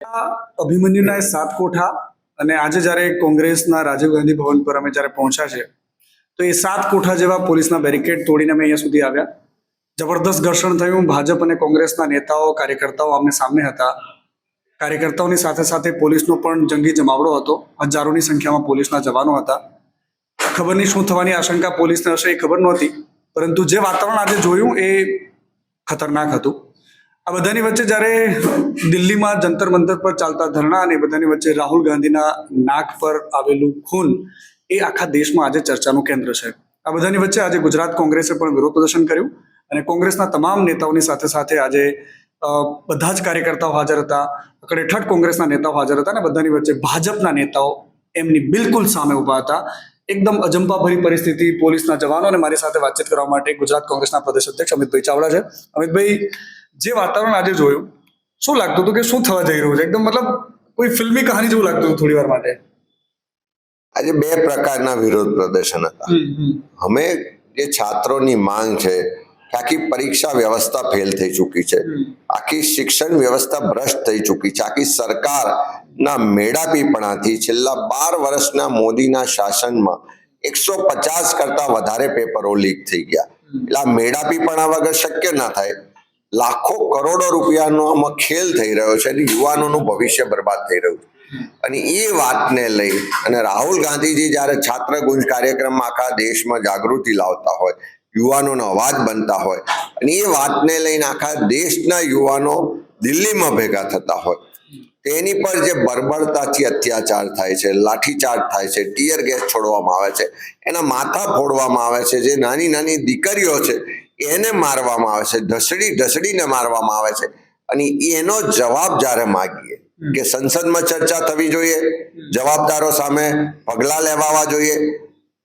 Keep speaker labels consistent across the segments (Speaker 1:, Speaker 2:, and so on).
Speaker 1: અભિમન્યુના એ સાત કોઠા અને આજે જ્યારે કોંગ્રેસના રાજીવ ગાંધી ભવન પર અમે જ્યારે પહોંચ્યા છે તો એ સાત કોઠા જેવા પોલીસના બેરિકેડ તોડીને અમે અહીંયા સુધી આવ્યા. જબરદસ્ત ઘર્ષણ થયું. ભાજપ અને કોંગ્રેસના નેતાઓ કાર્યકર્તાઓ આમને સામે હતા. કાર્યકર્તાઓની સાથે સાથે પોલીસનો પણ જંગી જમાવડો હતો. હજારોની સંખ્યામાં પોલીસના જવાનો હતા. ખબર નહીં શું થવાની આશંકા પોલીસને હશે એ ખબર નહોતી, પરંતુ જે વાતાવરણ આજે જોયું એ ખતરનાક હતું. આ બધાની વચ્ચે જ્યારે દિલ્હીમાં જંતર મંતર પર ચાલતા ધરણા અને બધાની વચ્ચે રાહુલ ગાંધીના નાક પર આવેલું ખૂન એ આખા દેશમાં આજે ચર્ચાનું કેન્દ્ર છે. આ બધાની વચ્ચે આજે ગુજરાત કોંગ્રેસે પણ વિરોધ પ્રદર્શન કર્યું અને કોંગ્રેસના તમામ નેતાઓની સાથે સાથે આજે બધા જ કાર્યકર્તાઓ હાજર હતા. કડેઠઠ કોંગ્રેસના નેતાઓ હાજર હતા અને બધાની વચ્ચે ભાજપના નેતાઓ એમની બિલકુલ સામે ઉભા હતા. એકદમ અજંપાભરી પરિસ્થિતિ. પોલીસના જવાનો અને મારી સાથે વાતચીત કરવા માટે ગુજરાત કોંગ્રેસના પ્રદેશ અધ્યક્ષ અમિતભાઈ ચાવડા છે. અમિતભાઈ, જે વાતાવરણ આજે જોયું, શું લાગતું હતું કે શું થવા જઈ રહ્યું છે? એકદમ મતલબ કોઈ ફિલ્મી કહાની જેવું લાગતું હતું થોડી વાર માટે.
Speaker 2: આજે બે પ્રકારના વિરોધ પ્રદર્શન હતા. અમે જે છાત્રોની માંગ છે કે આખી પરીક્ષા વ્યવસ્થા ફેલ થઈ ચૂકી છે, આખી શિક્ષણ વ્યવસ્થા ભ્રષ્ટ થઈ ચૂકી છે, આખી સરકારના મેળાપીપણાથી છેલ્લા 12 વર્ષના મોદીના શાસનમાં 150 કરતા વધારે પેપરો લીક થઈ ગયા. એટલે આ મેળાપીપણા વગર શક્ય ના થાય. લાખો કરોડો રૂપિયાનો આમાં ખેલ થઈ રહ્યો છે અને યુવાનોનું ભવિષ્ય બરબાદ થઈ રહ્યું છે. અને એ વાતને લઈ અને રાહુલ ગાંધીજી જ્યારે છાત્ર ગુંજ કાર્યક્રમમાં આખા દેશમાં જાગૃતિ લાવતા હોય, યુવાનોનો અવાજ બનતા હોય અને એ વાતને લઈને આખા દેશના યુવાનો દિલ્હીમાં ભેગા થતા હોય, તેની પર જે બર્બરતાથી અત્યાચાર થાય છે, લાઠીચાર્જ થાય છે, ટીયર ગેસ છોડવામાં આવે છે, એના માથા ફોડવામાં આવે છે, જે નાની નાની દીકરીઓ છે એને મારવામાં આવે છે, ઢસડીને મારવામાં આવે છે. અને એનો જવાબ જ્યારે માગીએ કે સંસદમાં ચર્ચા થવી જોઈએ, જવાબદારો સામે પગલા લેવાવા જોઈએ,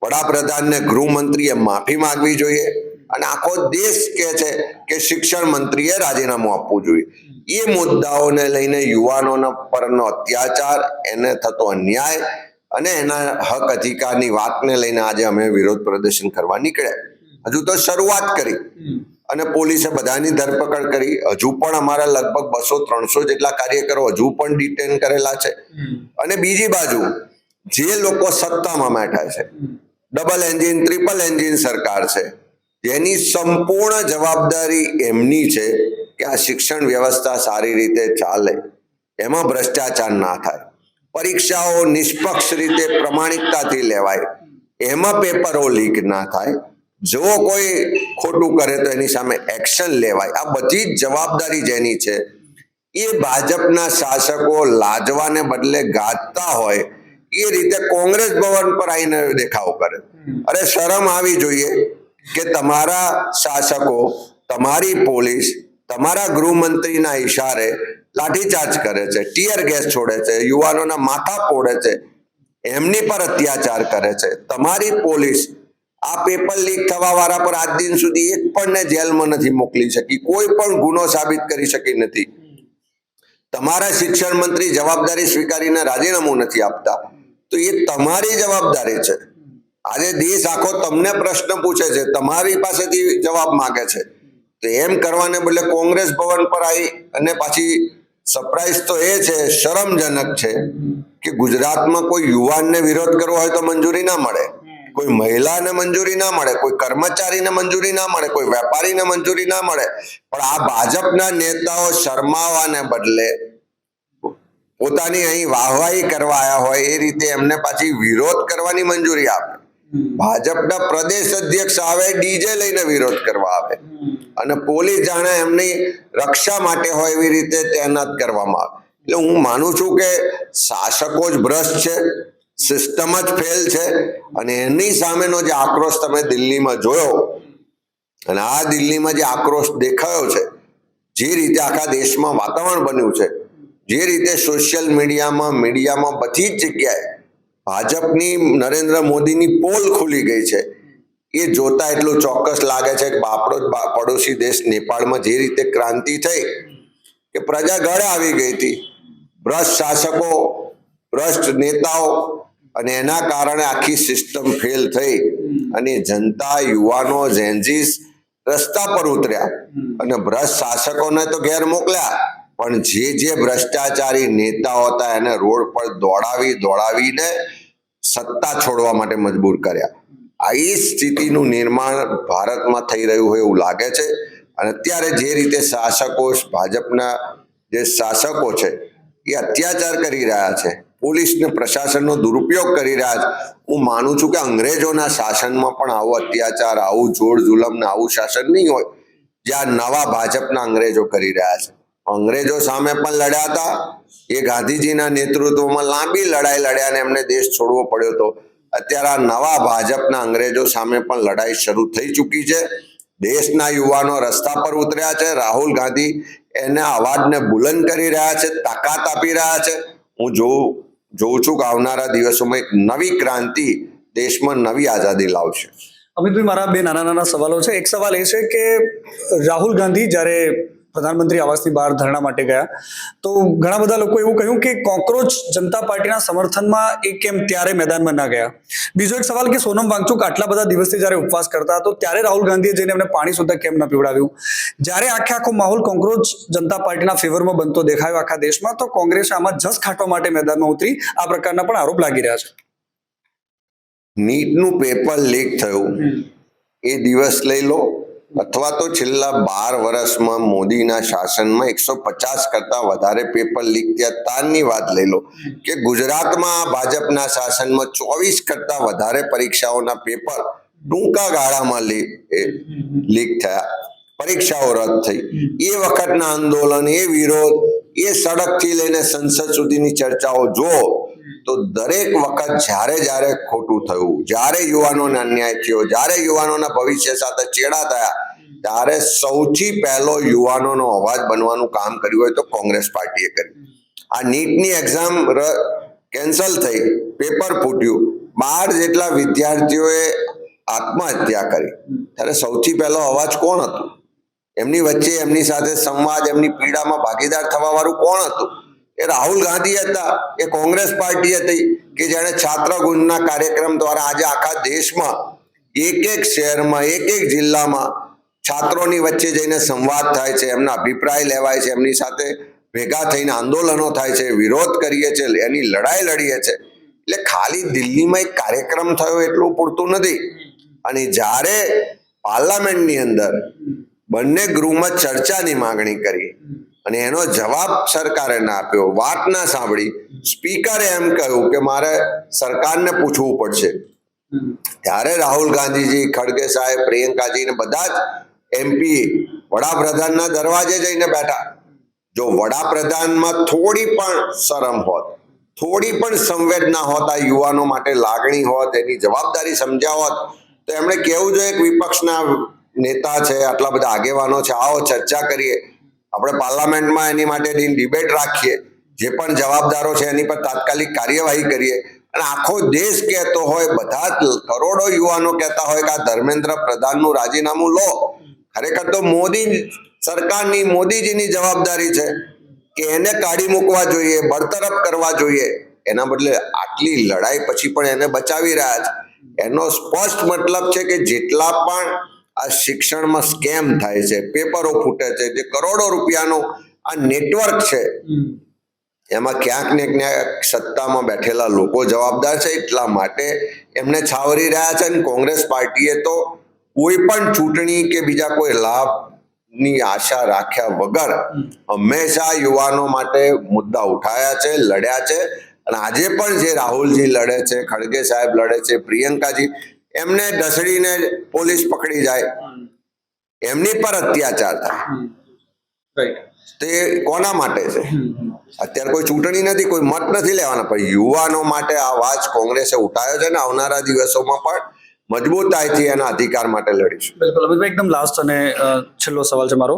Speaker 2: વડાપ્રધાનને ગૃહમંત્રીએ માફી માંગવી જોઈએ અને આખો દેશ કહે છે કે શિક્ષણ મંત્રીએ રાજીનામું આપવું જોઈએ. એ મુદ્દાઓને લઈને યુવાનોના પરનો અત્યાચાર, એને થતો અન્યાય અને એના હક અધિકારની વાતને લઈને આજે અમે વિરોધ પ્રદર્શન કરવા નીકળ્યા. હજુ તો શરૂઆત કરી અને પોલીસે બધાની ધરપકડ કરી. હજુ પણ અમારા લગભગ 200-300 જેટલા કાર્યકરો હજુ પણ ડિટેન કરેલા છે. અને બીજી બાજુ જે લોકો સત્તામાં બેઠા છે, ડબલ એન્જિન ટ્રિપલ એન્જિન સરકાર છે, જેની સંપૂર્ણ જવાબદારી એમની છે કે આ શિક્ષણ વ્યવસ્થા સારી રીતે ચાલે, એમાં ભ્રષ્ટાચાર ના થાય, પરીક્ષાઓ નિષ્પક્ષ રીતે પ્રમાણિકતાથી લેવાય, એમાં પેપરો લીક ના થાય, જો કોઈ ખોટું કરે તો એની સામે એક્શન લેવાય. આ બધી જ જવાબદારી જેની છે એ ભાજપના શાસકો લાજવાને બદલે ગાજતા હોય એ રીતે કોંગ્રેસ ભવન પર આવીને દેખાવ કરે. અરે શરમ આવી જોઈએ કે તમારા શાસકો, તમારી પોલીસ, તમારા ગૃહમંત્રીના ઈશારે લાઠીચાર્જ કરે છે, ટીયર ગેસ છોડે છે, યુવાનોના માથા ફોડે છે, એમની પર અત્યાચાર કરે છે. તમારી પોલીસ આ પેપર લીક થવા વાળા પર આજ દિન સુધી એક પણ ને જેલમાં નથી મોકલી શકી, કોઈ પણ ગુનો સાબિત કરી શકી નથી. તમારા શિક્ષણ મંત્રી જવાબદારી સ્વીકારીને રાજીનામું નથી આપતા, તો એ તમારી જવાબદારી છે. આજે દેશ આખો તમને પ્રશ્ન પૂછે છે, તમારી પાસેથી જવાબ માંગે છે, તો એમ કરવાને બદલે કોંગ્રેસ ભવન પર આવી અને પાછી સરપ્રાઈઝ તો એ છે, શરમજનક છે કે ગુજરાતમાં કોઈ યુવાનને વિરોધ કરવો હોય તો મંજૂરી ના મળે, કોઈ મહિલાને મંજૂરી ના મળે, કોઈ કર્મચારીને મંજૂરી ના મળે, કોઈ વેપારીને મંજૂરી ના મળે, પણ આ ભાજપના નેતાઓ શરમાવાને બદલે પોતાની અહીં વાહવાહી કરવા આવ્યા હોય એ રીતે એમને પાછી વિરોધ કરવાની મંજૂરી આપે. ભાજપના પ્રદેશ અધ્યક્ષ આવે, ડીજે લઈને વિરોધ કરવા આવે અને પોલીસ જાણે એમની રક્ષા માટે હોય એવી રીતે તૈનાત કરવામાં આવે. એટલે હું માનું છું કે શાસકો જ ભ્રષ્ટ છે, સિસ્ટમ જ ફેલ છે અને એની સામેનો જે આક્રોશ તમે દિલ્હીમાં જોયો અને આ દિલ્હીમાં જે આક્રોશ દેખાયો છે, જે રીતે આખા દેશમાં વાતાવરણ બન્યું છે, જે રીતે સોશિયલ મીડિયામાં બધી જ જગ્યાએ ભાજપની, નરેન્દ્ર મોદીની પોલ ખુલી ગઈ છે, એ જોતા એટલું ચોક્કસ લાગે છે કે આપણો પડોશી દેશ નેપાળમાં જે રીતે ક્રાંતિ થઈ કે પ્રજા ગળે આવી ગઈ હતી, ભ્રષ્ટ શાસકો, ભ્રષ્ટ નેતાઓ, અને એના કારણે આખી સિસ્ટમ ફેલ થઈ અને જનતા, યુવાનો, ઝેન્ઝીસ રસ્તા પર ઉતર્યા અને ભ્રષ્ટ શાસકોને તો ઘેર મોકલ્યા, પણ જે ભ્રષ્ટાચારી નેતાઓ હતા એને રોડ પર દોડાવીને સત્તા છોડવા માટે મજબૂર કર્યા. આ એ સ્થિતિનું નિર્માણ ભારતમાં થઈ રહ્યું હોય એવું લાગે છે. અને અત્યારે જે રીતે ભાજપના જે શાસકો છે એ અત્યાચાર કરી રહ્યા છે, પોલીસ ને પ્રશાસનનો દુરુપયોગ કરી રહ્યા છે. હું માનું છું કે અંગ્રેજોના શાસનમાં પણ આવો અત્યાચાર, આવું જોર જુલમ ને આવું શાસન નહીં હોય જ્યાં નવા ભાજપના અંગ્રેજો કરી રહ્યા છે. અંગ્રેજો સામે પણ લડ્યા હતા, એ ગાંધીજીના નેતૃત્વમાં લાંબી લડાઈ લડ્યા ને એમને દેશ છોડવો પડ્યો હતો. અત્યારે આ નવા ભાજપના અંગ્રેજો સામે પણ લડાઈ શરૂ થઈ ચૂકી છે. દેશના યુવાનો રસ્તા પર ઉતર્યા છે. રાહુલ ગાંધી એના અવાજને બુલંદ કરી રહ્યા છે, તાકાત આપી રહ્યા છે. હું જોઉં છું કે આવનારા દિવસોમાં એક નવી ક્રાંતિ દેશમાં નવી આઝાદી લાવશે.
Speaker 1: અમિતભાઈ, મારા બે નાના સવાલો છે. એક સવાલ એ છે કે રાહુલ ગાંધી જ્યારે પ્રધાનમંત્રી આવાસની બહાર ધરણા માટે ગયા તો ઘણા બધા લોકો એવું કહ્યું કે કોકરોચ જનતા પાર્ટીના સમર્થનમાં એ કેમ ત્યારે મેદાનમાં ના ગયા. બીજો એક સવાલ કે સોનમ વાંગચુક આટલા બધા દિવસથી જ્યારે ઉપવાસ કરતા તો ત્યારે રાહુલ ગાંધીએ જઈને એમને પાણી સુદ્ધા કેમ ન પીવડાવ્યું. જ્યારે આખો માહોલ કોકરોચ જનતા પાર્ટીના ફેવરમાં બનતો દેખાયો આખા દેશમાં, તો કોંગ્રેસે આમાં જસ ખાટવા માટે મેદાનમાં ઉતરી આ પ્રકારના પણ આરોપ લાગી રહ્યા છે.
Speaker 2: નીટનું પેપર લીક થયું એ દિવસ લઈ લો અથવા તો છેલ્લા 12 વર્ષમાં મોદીના શાસનમાં 150 કરતા વધારે પેપર લીક થયા તારની વાત લઈ લો કે ગુજરાતમાં ભાજપના શાસનમાં 24 કરતા વધારે પરીક્ષાઓના પેપર ટૂંકા ગાળામાં લીક થયા, પરીક્ષાઓ રદ થઈ. એ વખતના આંદોલન, એ વિરોધ, એ સડકથી લઈને સંસદ સુધીની ચર્ચાઓ જો તો દરેક વખત જ્યારે ખોટું થયું, જ્યારે યુવાનોને અન્યાય થયો, જ્યારે યુવાનોના ભવિષ્ય સાથે ચેડા થયા, ત્યારે સૌથી પહેલો યુવાનોનો અવાજ બનવાનું કામ કર્યું હોય તો કોંગ્રેસ પાર્ટીએ કર્યું. આ નીટની એક્ઝામ કેન્સલ થઈ, પેપર ફૂટ્યું, 12 જેટલા વિદ્યાર્થીઓએ આત્મહત્યા કરી, ત્યારે સૌથી પહેલો અવાજ કોણ હતું? એમની વચ્ચે એમની સાથે સંવાદ, એમની પીડામાં ભાગીદાર થવા વાળું કોણ હતું? એ રાહુલ ગાંધી હતા, એ કોંગ્રેસ પાર્ટી હતી કે જેણે છાત્ર ગુંજના કાર્યક્રમ દ્વારા આજે આખા દેશમાં એક શહેરમાં, એક જિલ્લામાં છાત્રોની વચ્ચે જઈને સંવાદ થાય છે, એમના અભિપ્રાય લેવાય છે, એમની સાથે ભેગા થઈને આંદોલનો થાય છે, વિરોધ કરીએ છીએ, એની લડાઈ લડીએ છીએ. એટલે ખાલી દિલ્હીમાં એક કાર્યક્રમ થયો એટલું પૂરતું નથી. અને જ્યારે પાર્લામેન્ટની અંદર બંને ગૃહમાં ચર્ચાની માંગણી કરી અને એનો જવાબ સરકારે ના આપ્યો, વાત ના સાંભળી, સ્પીકરે એમ કહ્યું કે મારે સરકારને પૂછવું પડશે, ત્યારે રાહુલ ગાંધીજી, ખડગે સાહેબ, પ્રિયંકાજી ને બધા જ એમપી વડાપ્રધાનના દરવાજે જઈને બેઠા. જો વડાપ્રધાનમાં થોડી પણ શરમ હોત, થોડી પણ સંવેદના હોત, આ યુવાનો માટે લાગણી હોત, એની જવાબદારી સમજ્યા હોત, તો એમણે કહેવું જોઈએ કે વિપક્ષના નેતા છે, આટલા બધા આગેવાનો છે, આવો ચર્ચા કરીએ, આપણે પાર્લામેન્ટમાં એની માટેની ડિબેટ રાખીએ, જે પણ જવાબદારો છે એની પર તાત્કાલિક કાર્યવાહી કરીએ. અને આખો દેશ કહેતો હોય, બધા કરોડો યુવાનો કહેતા હોય કે આ ધર્મેન્દ્ર પ્રધાનનું રાજીનામું લો. ખરેખર તો મોદી સરકારની, મોદીજીની જવાબદારી છે કે એને કાઢી મૂકવા જોઈએ, બરતરફ કરવા જોઈએ. એના બદલે આટલી લડાઈ પછી પણ એને બચાવી રહ્યા છે. એનો સ્પષ્ટ મતલબ છે કે જેટલા પણ આ શિક્ષણમાં સ્કેમ થાય છે, પેપરો ફૂટે છે, જે કરોડો રૂપિયાનું આ નેટવર્ક છે, એમાં ક્યાંક ને ક્યાંક સત્તામાં બેઠેલા લોકો જવાબદાર છે. એટલા માટે એમને છાવરી રહ્યા છે. અને કોંગ્રેસ પાર્ટીએ તો કોઈ પણ ચૂંટણી કે બીજા કોઈ લાભની આશા રાખ્યા વગર હંમેશા યુવાનો માટે મુદ્દા ઉઠાયા છે, લડ્યા છે. અને આજે પણ જે રાહુલજી લડે છે, ખડગે સાહેબ લડે છે, પ્રિયંકાજી, એમને ઢસડીને પોલીસ પકડી જાય, એમની પર અત્યાચાર થાય, તે કોના માટે છે? અત્યારે કોઈ ચૂંટણી નથી, કોઈ મત નથી લેવાના, પણ યુવાનો માટે આ અવાજ કોંગ્રેસે ઉઠાવ્યો છે ને આવનારા દિવસોમાં પણ મજબૂતાઈથી એના અધિકાર માટે લડીશું.
Speaker 1: બિલકુલ અમિતભાઈ, એકદમ લાસ્ટ અને છેલ્લો સવાલ છે મારો.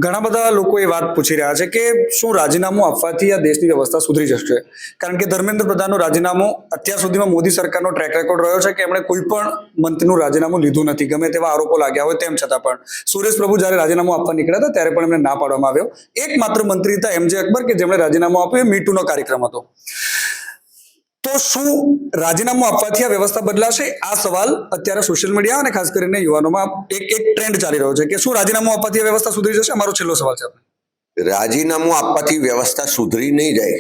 Speaker 1: ઘણા બધા લોકો એ વાત પૂછી રહ્યા છે કે શું રાજીનામું આપવાથી આ દેશની વ્યવસ્થા સુધરી જશે? કારણ કે ધર્મેન્દ્ર પ્રધાનનું રાજીનામું, અત્યાર સુધીમાં મોદી સરકારનો ટ્રેક રેકોર્ડ રહ્યો છે કે એમણે કોઈ પણ મંત્રીનું રાજીનામું લીધું નથી, ગમે તેવા આરોપો લાગ્યા હોય તેમ છતાં પણ. સુરેશ પ્રભુ જ્યારે રાજીનામું આપવા નીકળ્યા હતા ત્યારે પણ એમને ના પાડવામાં આવ્યો. એકમાત્ર મંત્રી હતા MJ અકબર કે જેમણે રાજીનામું આપ્યું, એ મીટુનો કાર્યક્રમ હતો. તો શું રાજીનામું આપવાથી આ વ્યવસ્થા બદલાશે? આ સવાલ અત્યારે સોશિયલ મીડિયા અને ખાસ કરીને યુવાનોમાં એક ટ્રેન્ડ ચાલી રહ્યો છે કે શું રાજીનામું આપવાથી આ વ્યવસ્થા સુધરી જશે? અમારો છેલ્લો સવાલ છે.
Speaker 2: રાજીનામું આપવાથી વ્યવસ્થા સુધરી નહીં જાય,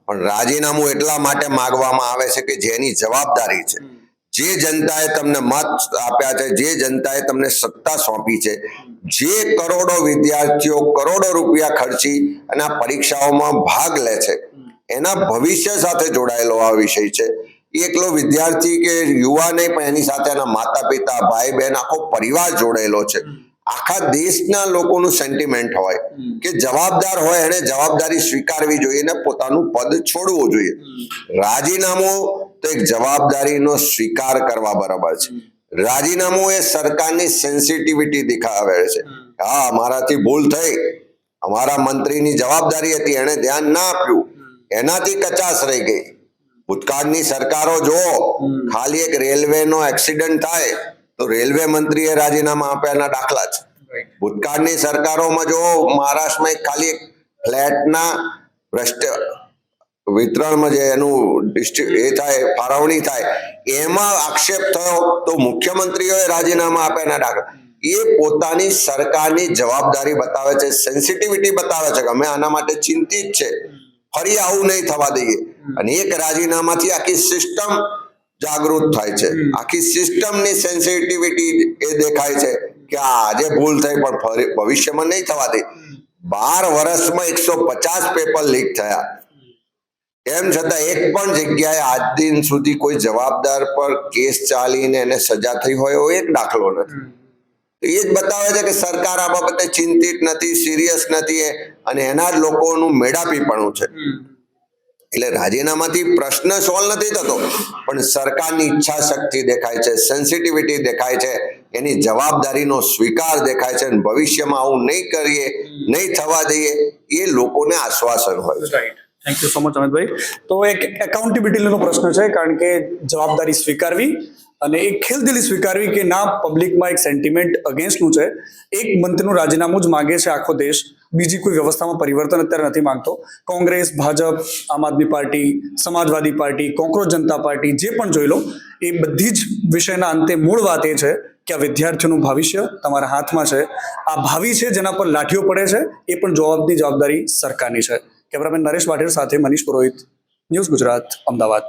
Speaker 2: પણ રાજીનામું એટલા માટે માંગવામાં આવે છે કે જેની જવાબદારી છે, જે જનતાએ તમને મત આપ્યા છે, જે જનતાએ તમને સત્તા સોંપી છે, જે કરોડો વિદ્યાર્થીઓ કરોડો રૂપિયા ખર્ચી અને આ પરીક્ષાઓમાં ભાગ લે છે, એના ભવિષ્ય સાથે જોડાયેલો આ વિષય છે. એકલો વિદ્યાર્થી કે યુવા નહીં, પણ એની સાથે એના માતા પિતા, ભાઈ બહેન, આખો પરિવાર જોડાયેલો છે. આખા દેશના લોકોનું સેન્ટિમેન્ટ હોય કે જવાબદાર હોય એને જવાબદારી સ્વીકારવી જોઈએ ને પોતાનું પદ છોડવું જોઈએ. રાજીનામું તો એક જવાબદારીનો સ્વીકાર કરવા બરાબર છે. રાજીનામું એ સરકારની સેન્સિટિવિટી દેખાવે છે. હા, અમારાથી ભૂલ થઈ, અમારા મંત્રીની જવાબદારી હતી, એને ધ્યાન ના આપ્યું, એનાથી કચાશ રહી ગઈ. ભૂતકાળની સરકારો જો ખાલી એક રેલવેનો એક્સિડન્ટ થાય તો રેલવે મંત્રીએ રાજીનામા આપ્યાના દાખલા છે. ભૂતકાળની સરકારોમાં જો મહારાષ્ટ્રમાં ખાલી એક ફ્લેટના વિતરણમાં જે એનું એ થાય, ફાળવણી થાય, એમાં આક્ષેપ થયો તો મુખ્યમંત્રીઓએ રાજીનામા આપ્યાના દાખલા. એ પોતાની સરકારની જવાબદારી બતાવે છે, સેન્સિટિવિટી બતાવે છે કે અમે આના માટે ચિંતિત છે, ફરી આવું નહીં થવા દઈએ. અને એક રાજીનામાથી આખી સિસ્ટમ જાગૃત થાય છે, આખી સિસ્ટમની સેન્સિટિવિટી એ દેખાય છે કે આજે ભૂલ થઈ પણ ભવિષ્યમાં નહીં થવા દે. 12 વર્ષમાં 150 પેપર લીક થયા, એમ છતાં એક પણ જગ્યાએ આજ દિન સુધી કોઈ જવાબદાર પર કેસ ચાલીને એને સજા થઈ હોય એવો એક દાખલો નથી. એ જ બતાવે છે કે સરકાર આ બાબતે ચિંતિત નથી, સિરિયસ નથી, અને એના જ લોકોનું મેળાપીપણું છે. એટલે રાજીનામાથી પ્રશ્ન સોલ્વ નથી થતો, પણ સરકારની ઈચ્છા શક્તિ દેખાય છે, સેન્સિટિવિટી દેખાય છે, એની જવાબદારીનો સ્વીકાર દેખાય છે, અને ભવિષ્યમાં આવું નહીં કરીએ, નહીં થવા દઈએ, એ લોકોને આશ્વાસન હોય છે.
Speaker 1: Thank you so much Amitbhai. તો એક એકાઉન્ટેબિલિટીનો પ્રશ્ન છે, કારણ કે જવાબદારી સ્વીકારવી અને એક ખેલદિલી સ્વીકારવી કે ના, પબ્લિકમાં એક સેન્ટિમેન્ટ અગેન્સ્ટનું છે. એક મંત્રીનું રાજીનામું જ માંગે છે આખો દેશ, બીજી કોઈ વ્યવસ્થામાં પરિવર્તન અત્યારે નથી માંગતો. કોંગ્રેસ, ભાજપ, આમ આદમી પાર્ટી, સમાજવાદી પાર્ટી, કોકરોચ જનતા પાર્ટી, જે પણ જોઈ લો, એ બધી જ વિષયના અંતે મૂળ વાત એ છે કે આ વિદ્યાર્થીઓનું ભવિષ્ય તમારા હાથમાં છે. આ ભાવિ છે જેના પર લાઠીઓ પડે છે, એ પણ જવાબદારી સરકારની છે. કેમેરામેન નરેશ વાઢેર સાથે મનીષ પુરોહિત, ન્યૂઝ ગુજરાત, અમદાવાદ.